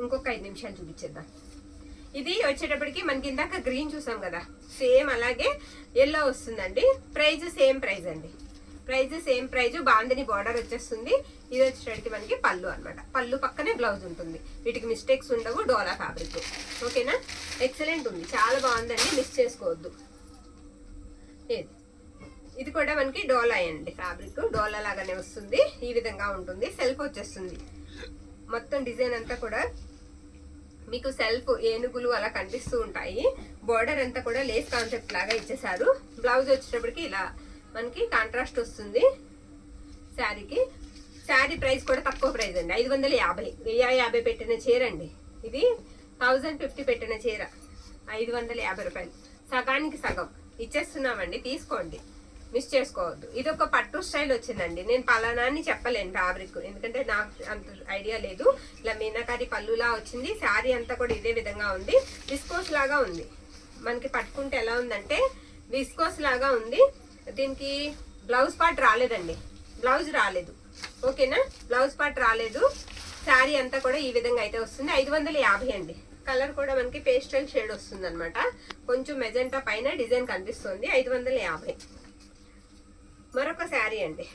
ఇంకొక 5 నిమిషాలు చూపించేద్దాం. ఇది వచ్చేటప్పటికి మనకి ఇందాక గ్రీన్ చూసాం కదా, సేమ్ అలాగే ఎల్లో వస్తుందండి. ప్రైజ్ సేమ్ ప్రైజ్ అండి, price same price. Bandhani border వచ్చేస్తుంది. ఇది వచ్చేటప్పటికి మనకి పళ్ళు అనమాట. పళ్ళు పక్కనే బ్లౌజ్ ఉంటుంది. వీటికి మిస్టేక్స్ ఉండవు. డోలా ఫ్యాబ్రిక్. ఓకేనా. ఎక్సలెంట్ ఉంది, చాలా బాగుందండి, మిస్ చేసుకోవద్దు. ఇది కూడా మనకి డోలా అండి ఫ్యాబ్రిక్. డోలా లాగానే వస్తుంది. ఈ విధంగా ఉంటుంది. సెల్ఫ్ వచ్చేస్తుంది. మొత్తం డిజైన్ అంతా కూడా మీకు సెల్ఫ్ ఏనుగులు అలా కనిపిస్తూ ఉంటాయి. బోర్డర్ అంతా కూడా లేస్ కాన్సెప్ట్ లాగా ఇచ్చేసారు. బ్లౌజ్ వచ్చేటప్పటికి ఇలా మనకి కాంట్రాస్ట్ వస్తుంది శారీకి. శారీ ప్రైస్ కూడా తక్కువ ప్రైస్ అండి, 550. 1050 పెట్టిన చీర అండి ఇది. 1050 పెట్టిన చీర 550 రూపాయలు. సగానికి సగం ఇచ్చేస్తున్నామండి, తీసుకోండి. మిస్ చేసుకోవద్దు. ఇది ఒక పట్టు స్టైల్ వచ్చిందండి. నేను పలానా అని చెప్పలేను ఫ్యాబ్రిక్, ఎందుకంటే నాకు అంత ఐడియా లేదు. ఇలా మీనాకారి పళ్ళులా వచ్చింది. శారీ అంతా కూడా ఇదే విధంగా ఉంది. విస్కోస్ లాగా ఉంది. మనకి పట్టుకుంటే ఎలా ఉందంటే విస్కోస్ లాగా ఉంది. దీనికి బ్లౌజ్ పార్ట్ రాలేదండి, బ్లౌజ్ రాలేదు. ఓకేనా, బ్లౌజ్ పార్ట్ రాలేదు. శారీ అంతా కూడా ఈ విధంగా అయితే వస్తుంది. 550 అండి. కలర్ కూడా మనకి పేస్టల్ షేడ్ వస్తుంది అనమాట. కొంచెం మెజెంటా పైన డిజైన్ కనిపిస్తుంది. 550. మరొక శారీ అండి.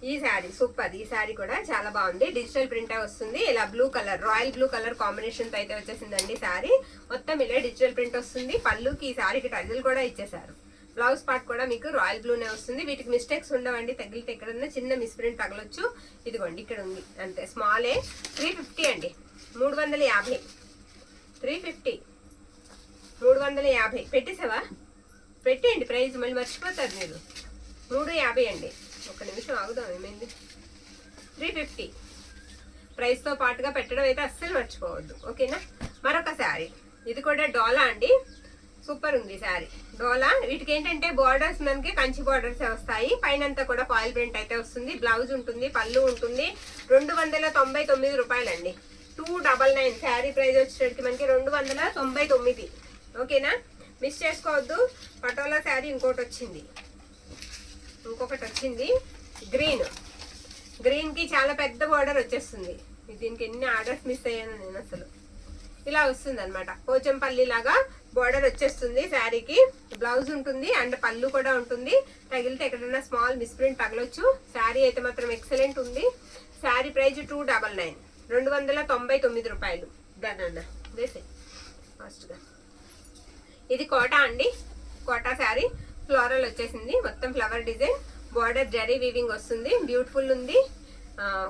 ఈ శారీ సూపర్. ఈ శారీ కూడా చాలా బాగుంది. డిజిటల్ ప్రింట్ వస్తుంది. ఇలా blue colour, royal blue colour combination తో అయితే వచ్చేసిందండి శారీ. మొత్తం ఇలా డిజిటల్ ప్రింట్ వస్తుంది. పళ్ళుకి ఈ శారీకి టజిల్ కూడా ఇచ్చేసారు. బ్లౌజ్ పార్ట్ కూడా మీకు రాయల్ బ్లూనే వస్తుంది. వీటికి మిస్టేక్స్ ఉండవండి. తగిలితే ఎక్కడన్నా చిన్న మిస్ ప్రింట్ తగలొచ్చు. ఇదిగోండి ఇక్కడ ఉంది అంతే, స్మాలే. 350 అండి. 350. 350. 350 పెట్టేసావా? పెట్టేయండి ప్రైస్, మళ్ళీ మర్చిపోతారు మీరు. 350 అండి. ఒక నిమిషం ఆగుదాం, ఏమైంది? 350 ప్రైస్ తో పాటుగా పెట్టడం అయితే అస్సలు మర్చిపోవద్దు. ఓకేనా. మరొక శారీ. ఇది కూడా డోలా అండి. సూపర్ ఉంది శారీ. డోలా. వీటికి ఏంటంటే బార్డర్స్ మనకి కంచి బార్డర్స్ వస్తాయి. పైన అంతా కూడా ఫాయిల్ ప్రింట్ అయితే వస్తుంది. బ్లౌజ్ ఉంటుంది, పళ్ళు ఉంటుంది. 299 రూపాయలండి. 299. శారీ ప్రైస్ వచ్చేసరికి మనకి 299. ఓకేనా, మిస్ చేసుకోవద్దు. పటోలా శారీ ఇంకొకటి వచ్చింది గ్రీన్. గ్రీన్ కి చాలా పెద్ద బార్డర్ వచ్చేస్తుంది. దీనికి ఎన్ని ఆర్డర్స్ మిస్ అయ్యాను నేను అసలు. ఇలా వస్తుంది అనమాట. పోచంపల్లి లాగా బార్డర్ వచ్చేస్తుంది శారీకి. బ్లౌజ్ ఉంటుంది అండ్ పళ్ళు కూడా ఉంటుంది. తగిలితే ఎక్కడైనా స్మాల్ మిస్ప్రింట్ తగలొచ్చు. శారీ అయితే మాత్రం ఎక్సలెంట్ ఉంది. శారీ ప్రైస్ 299. 299 రూపాయలు. దానన్నా వేసే ఫాస్ట్గా. ఇది కోటా అండి. కోటా శారీ ఫ్లోరల్ వచ్చేసింది. మొత్తం flower design, border zari weaving వస్తుంది. బ్యూటిఫుల్ ఉంది.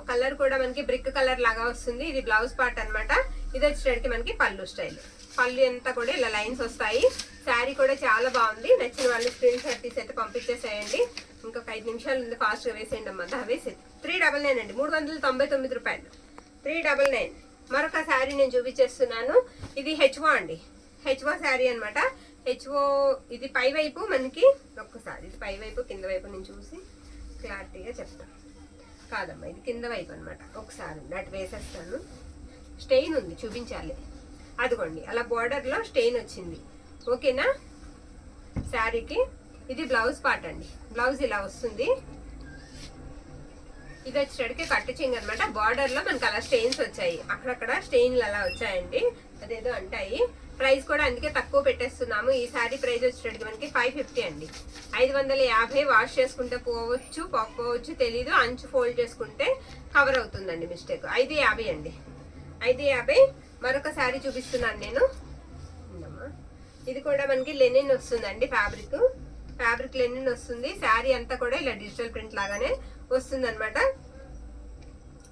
కలర్ కూడా మనకి బ్రిక్ కలర్ లాగా వస్తుంది. ఇది బ్లౌజ్ పార్ట్ అనమాట. ఇది వచ్చేసరికి మనకి పళ్ళు స్టైల్. పళ్ళు అంతా కూడా ఇలా లైన్స్ వస్తాయి. శారీ కూడా చాలా బాగుంది. నచ్చిన వాళ్ళు స్క్రీన్ షాట్ తీసి అయితే పంపించేసేయండి. ఇంకొక 5 నిమిషాలు ఉంది, ఫాస్ట్ గా వేసేయండి అమ్మా. వేసేది 399 అండి. 399 రూపాయలు. 399. మరొక శారీ నేను చూపించేస్తున్నాను. ఇది హెచ్ఓ అండి. హెచ్ఓ శారీ అనమాట. హెచ్ఓ ఇది పై వైపు మనకి, ఒక్కసారి ఇది పై వైపు కింద వైపు నేను చూసి క్లారిటీగా చెప్తాను. కాదమ్మా, ఇది కింద వైపు అనమాట. ఒకసారి అటు వేసేస్తాను. స్టెయిన్ ఉంది, చూపించాలి. అదిగోండి అలా బార్డర్ లో స్టెయిన్ వచ్చింది. ఓకేనా. శారీకి ఇది బ్లౌజ్ పార్ట్ అండి. బ్లౌజ్ ఇలా వస్తుంది. ఇది వచ్చేటికి కట్టు చెంగు అనమాట. బార్డర్ లో మనకి అలా స్టెయిన్స్ వచ్చాయి. అక్కడక్కడ స్టెయిన్లు అలా వచ్చాయండి. అదేదో అంటాయి. ప్రైస్ కూడా అందుకే తక్కువ పెట్టేస్తున్నాము. ఈ శారీ ప్రైస్ వచ్చేటికి మనకి 550 అండి. 550. వాష్ చేసుకుంటే పోవచ్చు పోకపోవచ్చు తెలీదు. అంచు ఫోల్డ్ చేసుకుంటే కవర్ అవుతుందండి మిస్టేక్. 550 అండి. 550. మరొక శారీ చూపిస్తున్నాను నేను. ఇది కూడా మనకి లెనిన్ వస్తుందండి. ఫ్యాబ్రిక్ లెనిన్ వస్తుంది. శారీ అంతా కూడా ఇలా డిజిటల్ ప్రింట్ లాగానే వస్తుంది అనమాట.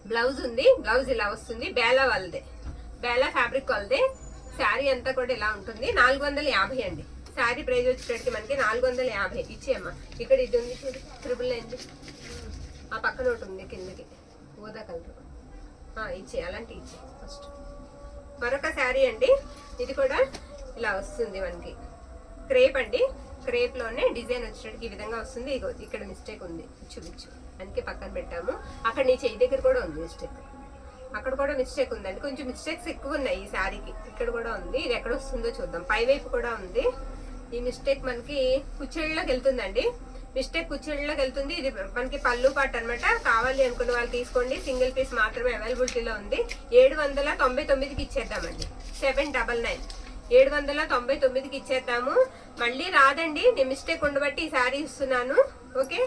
బ్లౌజ్ ఉంది. బ్లౌజ్ ఇలా వస్తుంది. బేలా వాళ్ళదే, బేలా ఫ్యాబ్రిక్ వాళ్ళదే. శారీ అంతా కూడా ఇలా ఉంటుంది. 450 అండి. శారీ ప్రైస్ వచ్చేటప్పటికి మనకి 450. ఇచ్చేయమ్మా. ఇక్కడ ఇది ఉంది చూడు, 999. ఆ పక్కన ఒకటి ఉంది కిందకి, ఊదా కలర్. ఇచ్చే, అలాంటి ఇచ్చే ఫస్ట్. మరొక శారీ అండి. ఇది కూడా ఇలా వస్తుంది మనకి. క్రేప్ అండి. క్రేప్ లోనే డిజైన్ వచ్చేటప్పటికి ఈ విధంగా వస్తుంది. ఇగో ఇక్కడ మిస్టేక్ ఉంది, చూపించు, అందుకే పక్కన పెట్టాము. అక్కడ నీ చెయ్యి దగ్గర కూడా ఉంది మిస్టేక్. అక్కడ కూడా మిస్టేక్ ఉందండి. కొంచెం మిస్టేక్స్ ఎక్కువ ఉన్నాయి ఈ శారీకి. ఇక్కడ కూడా ఉంది. ఇది ఎక్కడ వస్తుందో చూద్దాం. పై వైపు కూడా ఉంది. ఈ మిస్టేక్ మనకి కుచ్చెళ్ళలోకి వెళ్తుందండి. మిస్టేక్ కుచ్చెళ్ళలోకి వెళ్తుంది. ఇది మనకి పళ్ళు పాట అనమాట. కావాలి అనుకున్న వాళ్ళు తీసుకోండి. సింగిల్ పీస్ మాత్రమే అవైలబిలిటీలో ఉంది. 799కి ఇచ్చేద్దామండి. 799. 799కి ఇచ్చేద్దాము. మళ్ళీ రాదండి. నేను మిస్టేక్ ఉండబట్టి ఈ శారీ ఇస్తున్నాను. ఓకే.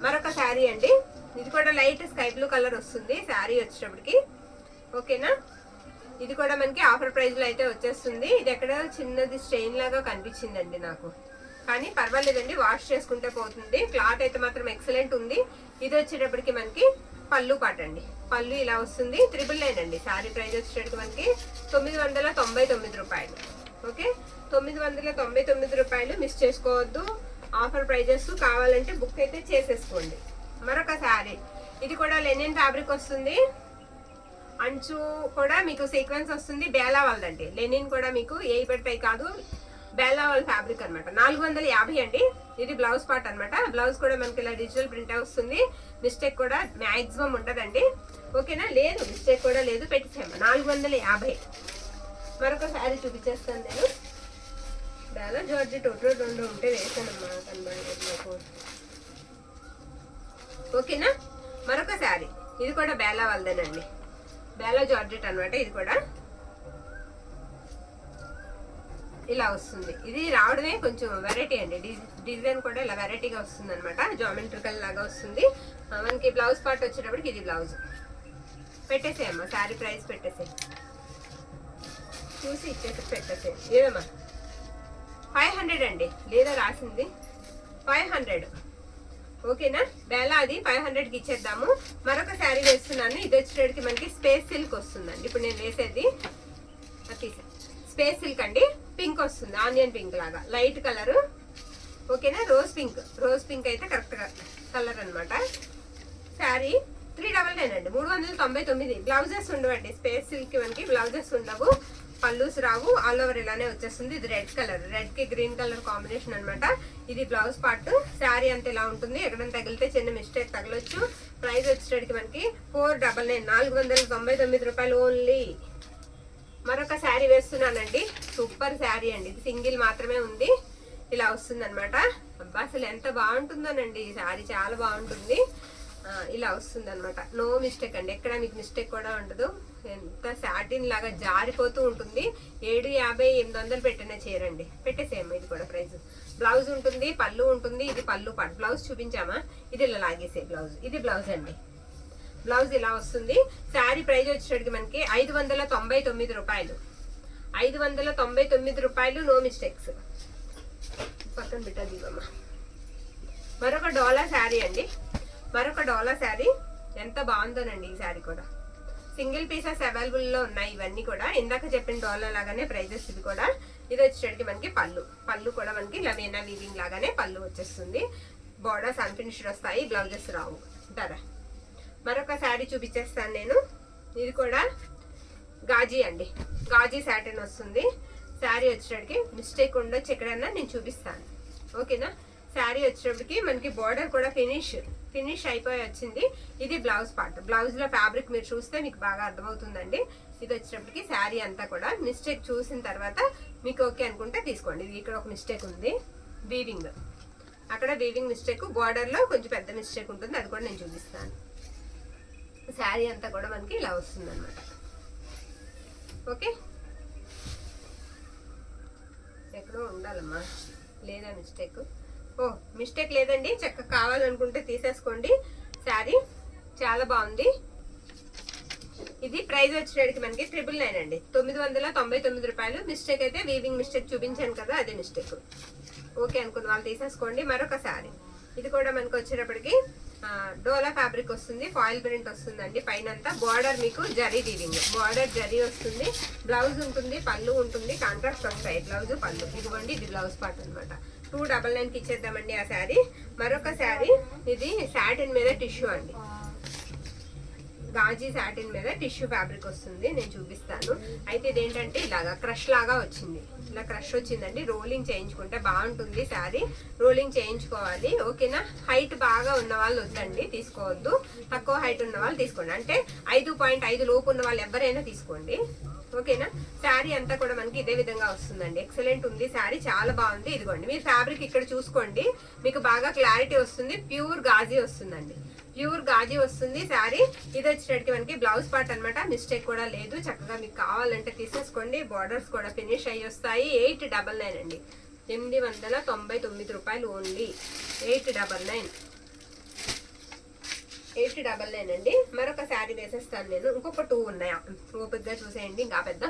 మరొక శారీ అండి. ఇది కూడా లైట్ స్కై బ్లూ కలర్ వస్తుంది శారీ వచ్చేటప్పటికి. ఓకేనా. ఇది కూడా మనకి ఆఫర్ ప్రైస్ లో అయితే వచ్చేస్తుంది. ఇది ఎక్కడ చిన్నది స్టెయిన్ లాగా కనిపించిందండి నాకు, కానీ పర్వాలేదండి, వాష్ చేసుకుంటే పోతుంది. క్లాత్ అయితే మాత్రం ఎక్సలెంట్ ఉంది. ఇది వచ్చేటప్పటికి మనకి పళ్ళు పాట అండి. పళ్ళు ఇలా వస్తుంది. 999 అండి. శారీ ప్రైస్ వచ్చేటప్పటికి మనకి 999 రూపాయలు. ఓకే, 999 రూపాయలు. మిస్ చేసుకోవద్దు. Offer prices. కావాలంటే బుక్ అయితే చేసేసుకోండి. మరొక శారీ. ఇది కూడా లెనిన్ ఫ్యాబ్రిక్ వస్తుంది. అంచు కూడా మీకు సీక్వెన్స్ వస్తుంది. బేలా వాళ్ళదండి. లెనిన్ కూడా మీకు ఏ పడతాయి కాదు, బెల్లావల్ ఫ్యాబ్రిక్ అనమాట. 450 అండి. ఇది బ్లౌజ్ పార్ట్ అనమాట. బ్లౌజ్ కూడా మనకి ఇలా డిజిటల్ ప్రింట్ వస్తుంది. మిస్టేక్ కూడా మాక్సిమం ఉండదండి. ఓకేనా, లేదు మిస్టేక్ కూడా లేదు, పెట్టేసాము 450. మరొక శారీ చూపించేస్తాను నేను. బేలా జార్జెట్ ఒకటి రెండు ఉంటే వేసానమ్మా కనబడలేదు. ఓకేనా, మరొక శారీ ఇది కూడా బేలా వాళ్ళదేనండి. బేలా జార్జెట్ అనమాట. ఇది కూడా ఇలా వస్తుంది. ఇది రావడమే కొంచెం వెరైటీ అండి. డిజైన్ కూడా ఇలా వెరైటీగా వస్తుంది అనమాట. జామెట్రికల్ లాగా వస్తుంది. మనకి బ్లౌజ్ పార్ట్ వచ్చేటప్పటికి ఇది బ్లౌజ్. పెట్టేసేయమ్మా, శారీ ప్రైస్ పెట్టేసే, చూసి ఇచ్చేసి పెట్టేసే. ఏదమ్మా 500 అండి, లేదా రాసింది 500. ఓకేనా, బేలా అది 500కి ఇచ్చేద్దాము. మరొక శారీ వేస్తున్నాను. ఇది వచ్చేటికి మనకి స్పేస్ సిల్క్ వస్తుందండి. ఇప్పుడు నేను వేసేది తీసా స్పేస్ సిల్క్ అండి. పింక్ వస్తుంది, ఆనియన్ పింక్ లాగా లైట్ కలర్. ఓకేనా, రోజ్ పింక్ అయితే కరెక్ట్ గా కలర్ అనమాట. శారీ 399 అండి, 399. బ్లౌజెస్ ఉండవండి స్పేస్ సిల్క్ మనకి, బ్లౌజెస్ ఉండవు, పల్లూస్ రావు, ఆల్ ఓవర్ ఇలానే వచ్చేస్తుంది. ఇది రెడ్ కలర్, రెడ్ కి గ్రీన్ కలర్ కాంబినేషన్ అనమాట. ఇది బ్లౌజ్ పార్ట్. శారీ అంతా ఇలా ఉంటుంది. ఎక్కడైనా తగిలితే చిన్న మిస్టేక్ తగలొచ్చు. ప్రైస్ వచ్చేటికి మనకి 499, 499 రూపాయలు ఓన్లీ. మరొక శారీ వేస్తున్నానండి. సూపర్ శారీ అండి. ఇది సింగిల్ మాత్రమే ఉంది. ఇలా వస్తుంది అనమాట. అబ్బా అసలు ఎంత బాగుంటుందోనండి ఈ శారీ, చాలా బాగుంటుంది. ఇలా వస్తుంది అనమాట. నో మిస్టేక్ అండి, ఎక్కడ మీకు మిస్టేక్ కూడా ఉండదు. ఎంత సాటిన్ లాగా జారిపోతూ ఉంటుంది. 750, 800 పెట్టినా చేరండి. పెట్టేసేయమ్మా. ఇది కూడా ప్రైస్. బ్లౌజ్ ఉంటుంది, పళ్ళు ఉంటుంది. ఇది పళ్ళు పాటు. బ్లౌజ్ చూపించామా, ఇది ఇలా లాగేసే బ్లౌజ్. ఇది బ్లౌజ్ అండి. బ్లౌజ్ ఇలా వస్తుంది. శారీ ప్రైస్ వచ్చేటికి మనకి 599 రూపాయలు. 599 రూపాయలు, నో మిస్టేక్స్. పక్కన పెట్టదు ఇవమ్మా. మరొక డోలా శారీ అండి. మరొక డోలా శారీ ఎంత బాగుందోనండి. ఈ శారీ కూడా సింగిల్ పీసెస్ అవైలబుల్ లో ఉన్నాయి. ఇవన్నీ కూడా ఇందాక చెప్పిన డోలా లాగానే ప్రైజెస్. ఇది కూడా ఇది వచ్చేటికి మనకి పళ్ళు కూడా మనకి లవేనా వీవింగ్ లాగానే పళ్ళు వచ్చేస్తుంది. బోర్డర్స్ అన్ఫినిష్డ్ వస్తాయి, బ్లౌజెస్ రావు. ధర మరొక శారీ చూపించేస్తాను నేను. ఇది కూడా గాజీ అండి, గాజీ సాటిన్ వస్తుంది. శారీ వచ్చేటికి మిస్టేక్ ఉండొచ్చు ఎక్కడన్నా, నేను చూపిస్తాను. ఓకేనా, శారీ వచ్చేటప్పటికి మనకి బోర్డర్ కూడా ఫినిష్ అయిపోయి వచ్చింది. ఇది బ్లౌజ్ పార్ట్. బ్లౌజ్ లో ఫ్యాబ్రిక్ మీరు చూస్తే మీకు బాగా అర్థమవుతుందండి. ఇది వచ్చేటప్పటికి శారీ అంతా కూడా మిస్టేక్ చూసిన తర్వాత మీకు ఓకే అనుకుంటే తీసుకోండి. ఇది ఇక్కడ ఒక మిస్టేక్ ఉంది, వీవింగ్, అక్కడ వీవింగ్ మిస్టేక్, బోర్డర్ లో కొంచెం పెద్ద మిస్టేక్ ఉంటుంది, అది కూడా నేను చూపిస్తాను. శారీ అంతా కూడా మనకి ఇలా వస్తుంది అనమాట. ఓకే, ఎక్కడో ఉండాలమ్మా, లేదా మిస్టేక్? ఓ మిస్టేక్ లేదండి, చక్కగా కావాలనుకుంటే తీసేసుకోండి. శారీ చాలా బాగుంది. ఇది ప్రైస్ వచ్చేటికి మనకి 999 అండి, 999 రూపాయలు. మిస్టేక్ అయితే వీవింగ్ మిస్టేక్ చూపించాను కదా, అదే మిస్టేక్. ఓకే అనుకున్న వాళ్ళు తీసేసుకోండి. మరొక శారీ. ఇది కూడా మనకి వచ్చేటప్పటికి డోలా ఫ్యాబ్రిక్ వస్తుంది, ఫాయిల్ ప్రింట్ వస్తుందండి. పైన అంతా బార్డర్ మీకు జరీ వీవింగ్, బార్డర్ జరీ వస్తుంది. బ్లౌజ్ ఉంటుంది, పళ్ళు ఉంటుంది, కాంట్రాస్ట్ వస్తాయి బ్లౌజ్ పళ్ళు. ఇదిగోండి, ఇది బ్లౌజ్ పార్ట్ అనమాట. 299కి ఇచ్చేద్దామండి ఆ శారీ. మరొక శారీ, ఇది సాటిన్ మీద టిష్యూ అండి, గాజీ సాటిన్ మీద టిష్యూ ఫ్యాబ్రిక్ వస్తుంది, నేను చూపిస్తాను. అయితే ఇదేంటంటే ఇలాగా క్రష్ లాగా వచ్చింది, ఇలా క్రష్ వచ్చిందండి. రోలింగ్ చేయించుకుంటే బాగుంటుంది శారీ, రోలింగ్ చేయించుకోవాలి. ఓకేనా, హైట్ బాగా ఉన్న వాళ్ళు వద్దండి, తీసుకోవద్దు. తక్కువ హైట్ ఉన్న వాళ్ళు తీసుకోండి, అంటే 5.5 లోపు ఉన్న వాళ్ళు ఎవరైనా తీసుకోండి. ఓకేనా, శారీ అంతా కూడా మనకి ఇదే విధంగా వస్తుందండి. ఎక్సలెంట్ ఉంది శారీ, చాలా బాగుంది. ఇదిగోండి, మీరు ఫ్యాబ్రిక్ ఇక్కడ చూసుకోండి, మీకు బాగా క్లారిటీ వస్తుంది. ప్యూర్ గాజీ వస్తుందండి, ప్యూర్ గాజీ వస్తుంది శారీ. ఇది వచ్చేటికి మనకి బ్లౌజ్ పార్ట్ అనమాట. మిస్టేక్ కూడా లేదు, చక్కగా మీకు కావాలంటే తీసేసుకోండి. బార్డర్స్ కూడా ఫినిష్ అయ్యి వస్తాయి. 899 అండి, 899 రూపాయలు ఓన్లీ. 899 అండి. మరొక శారీ వేసేస్తాను నేను. ఇంకొక 2 ఉన్నాయా, ఓపిక్గా చూసేయండి. ఇంకా పెద్ద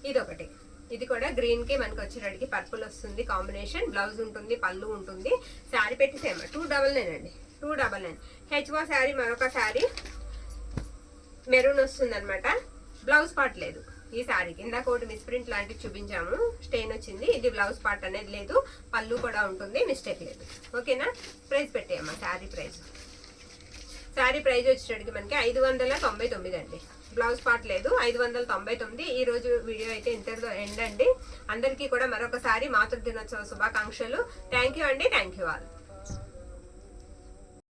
ఇదొకటి. ఇది కూడా గ్రీన్ కి మనకి వచ్చేటికి పర్పుల్ వస్తుంది కాంబినేషన్. బ్లౌజ్ ఉంటుంది, పళ్ళు ఉంటుంది. శారీ పెట్టేసేమా 299 అండి, 299. హెచ్వా శారీ. మరొక శారీ మెరూన్ వస్తుంది అనమాట. బ్లౌజ్ పార్ట్ లేదు ఈ శారీకి. ఇందాక ఒకటి మిస్ప్రింట్ లాంటివి చూపించాము, స్టెయిన్ వచ్చింది. ఇది బ్లౌజ్ పార్ట్ అనేది లేదు, పళ్ళు కూడా ఉంటుంది, మిస్టేక్ లేదు. ఓకేనా, ప్రైస్ పెట్టేయమ్మా శారీ ప్రైస్. శారీ ప్రైస్ వచ్చేటడికి మనకి 599 అండి. బ్లౌజ్ పార్ట్ లేదు, 599. ఈ రోజు వీడియో అయితే ఇంతటితో ఎండ్ అండి. అందరికీ కూడా మరొకసారి మాతృ దినోత్సవ శుభాకాంక్షలు. థ్యాంక్ యూ అండి. Thank you all.